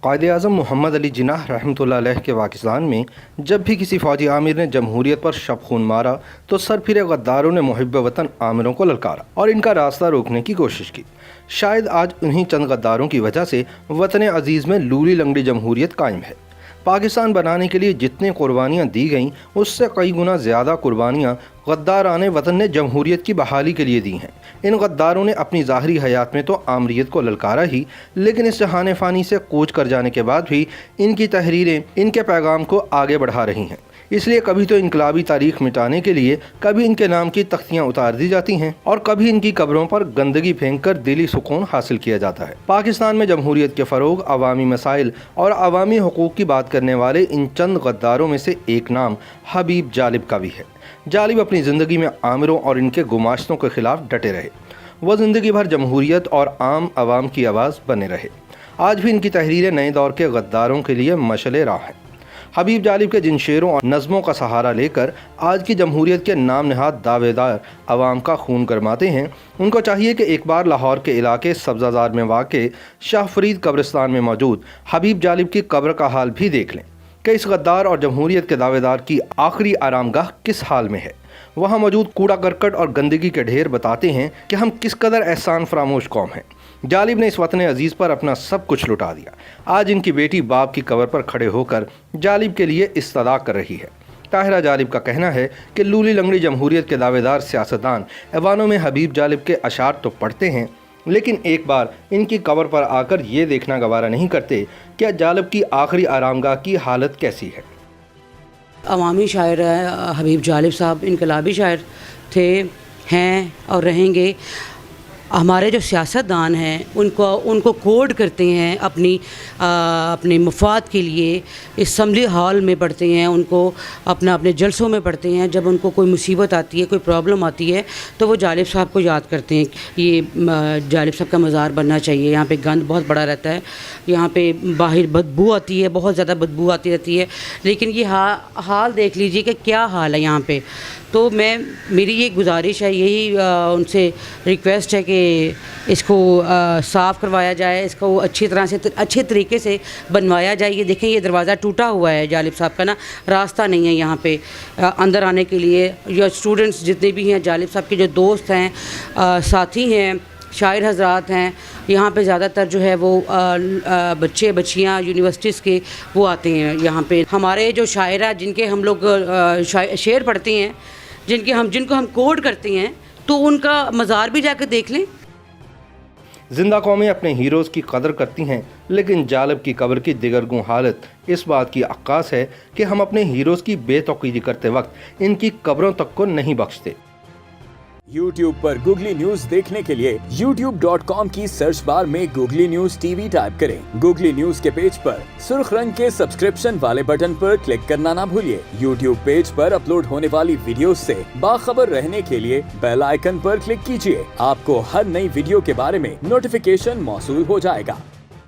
قائد-ए-आज़म मोहम्मद अली जिन्नाह रहमतुल्लाह अलैह के पाकिस्तान में जब भी किसी फ़ौजी आमिर ने जमहूरियत पर शब खून मारा तो सरफिरे गद्दारों ने मुहिब्ब वतन आमिरों को ललकारा और इनका रास्ता रोकने की कोशिश की। शायद आज उन्हीं चंद गद्दारों की वजह से वतन अजीज़ में लूली लंगड़ी जमहूरियत कायम है। पाकिस्तान बनाने के लिए जितनी कुर्बानियाँ दी गईं उससे कई गुना ज़्यादा कुर्बानियाँ गद्दाराने वतन ने जमहूरियत की बहाली के लिए दी हैं। इन गद्दारों ने अपनी ज़ाहरी हयात में तो आमरीत को ललकारा ही, लेकिन इस जहान फ़ानी से कूच कर जाने के बाद भी इनकी तहरीरें इनके पैगाम को आगे बढ़ा रही हैं। इसलिए कभी तो इनकलाबी तारीख मिटाने के लिए कभी इनके नाम की तख्तियाँ उतार दी जाती हैं और कभी इनकी कब्रों पर गंदगी फेंक कर दिली सुकून हासिल किया जाता है। पाकिस्तान में जमहूरियत के फ़रोग, अवामी मसाइल और अवामी हुकूक की बात करने वाले इन चंद गद्दारों में से एक नाम हबीब जालिब का भी है। जालिब अपनी ज़िंदगी में आमिरों और इनके गुमाश्तों के ख़िलाफ़ डटे रहे। वह ज़िंदगी भर जमहूरियत और आम आवाम की आवाज़ बने रहे। आज भी इनकी तहरीरें नए दौर के गद्दारों के लिए मशअल राह हैं। हबीब जालिब के जिन शेरों और नज़मों का सहारा लेकर आज की जमहूरियत के नाम नहाद दावेदार अवाम का खून गरमाते हैं, उनको चाहिए कि एक बार लाहौर के इलाके सब्ज़ाज़ार में वाक़े शाह फरीद कब्रिस्तान में मौजूद हबीब जालिब की कब्र का हाल भी देख लें कि इस गद्दार और जमहूरियत के दावेदार की आखिरी आरामगाह किस हाल में है। वहाँ मौजूद कूड़ा करकट और गंदगी के ढेर बताते हैं कि हम किस कदर एहसान फरामोश कौम हैं। जालिब ने इस वतन अजीज़ पर अपना सब कुछ लुटा दिया। आज इनकी बेटी बाप की कब्र पर खड़े होकर जालिब के लिए इस्तदा कर रही है। ताहिरा जालिब का कहना है कि लूली लंगड़ी जमहूरियत के दावेदार सियासतदान ऐवानों में हबीब जालिब के अशार तो पढ़ते हैं, लेकिन एक बार इनकी कब्र पर आकर ये देखना गवारा नहीं करते कि जालिब की आखिरी आरामगाह की हालत कैसी है। अवामी शायर हबीब जालिब साहब इनकलाबी शायर थे, हैं और रहेंगे। हमारे जो सियासतदान हैं उनको कोड करते हैं अपने मफाद के लिए। असम्बली हॉल में पढ़ते हैं, उनको अपने जलसों में पढ़ते हैं। जब उनको कोई मुसीबत आती है, कोई प्रॉब्लम आती है तो वो जालिब साहब को याद करते हैं। ये जालिब साहब का मज़ार बनना चाहिए। यहाँ पे गंद बहुत बड़ा रहता है, यहाँ पे बाहर बदबू आती है, बहुत ज़्यादा बदबू आती रहती है। लेकिन ये हाल देख लीजिए कि क्या हाल है यहाँ पे। तो मेरी ये गुजारिश है, यही उनसे रिक्वेस्ट है कि इसको साफ़ करवाया जाए, इसको अच्छी तरह से अच्छे तरीके से बनवाया जाए। ये देखें, ये दरवाज़ा टूटा हुआ है जालिब साहब का ना, रास्ता नहीं है यहाँ पे अंदर आने के लिए। या स्टूडेंट्स जितने भी हैं, जालिब साहब के जो दोस्त हैं, साथी हैं, शायर हजरात हैं, यहाँ पे ज़्यादातर जो है वो बच्चे बच्चियाँ यूनिवर्सिटीज़ के वो आते हैं यहाँ पे। हमारे जो शायरा जिनके हम लोग शेर पढ़ते हैं, जिनको हम कोड करते हैं, तो उनका मज़ार भी जाकर देख लें। जिंदा कौमें अपने हीरोज़ की कदर करती हैं, लेकिन जालिब की कब्र की दिगरगूं हालत इस बात की अक्कास है कि हम अपने हीरोज़ की बेतौकीदी करते वक्त इनकी कब्रों तक को नहीं बख्शते। YouTube पर गूगली न्यूज देखने के लिए youtube.com की सर्च बार में गूगली न्यूज टीवी टाइप करें। गूगली न्यूज के पेज पर सुर्ख रंग के सब्सक्रिप्शन वाले बटन पर क्लिक करना ना भूलिए। YouTube पेज पर अपलोड होने वाली वीडियोस से बाखबर रहने के लिए बेल आइकन पर क्लिक कीजिए। आपको हर नई वीडियो के बारे में नोटिफिकेशन मौसूल हो जाएगा।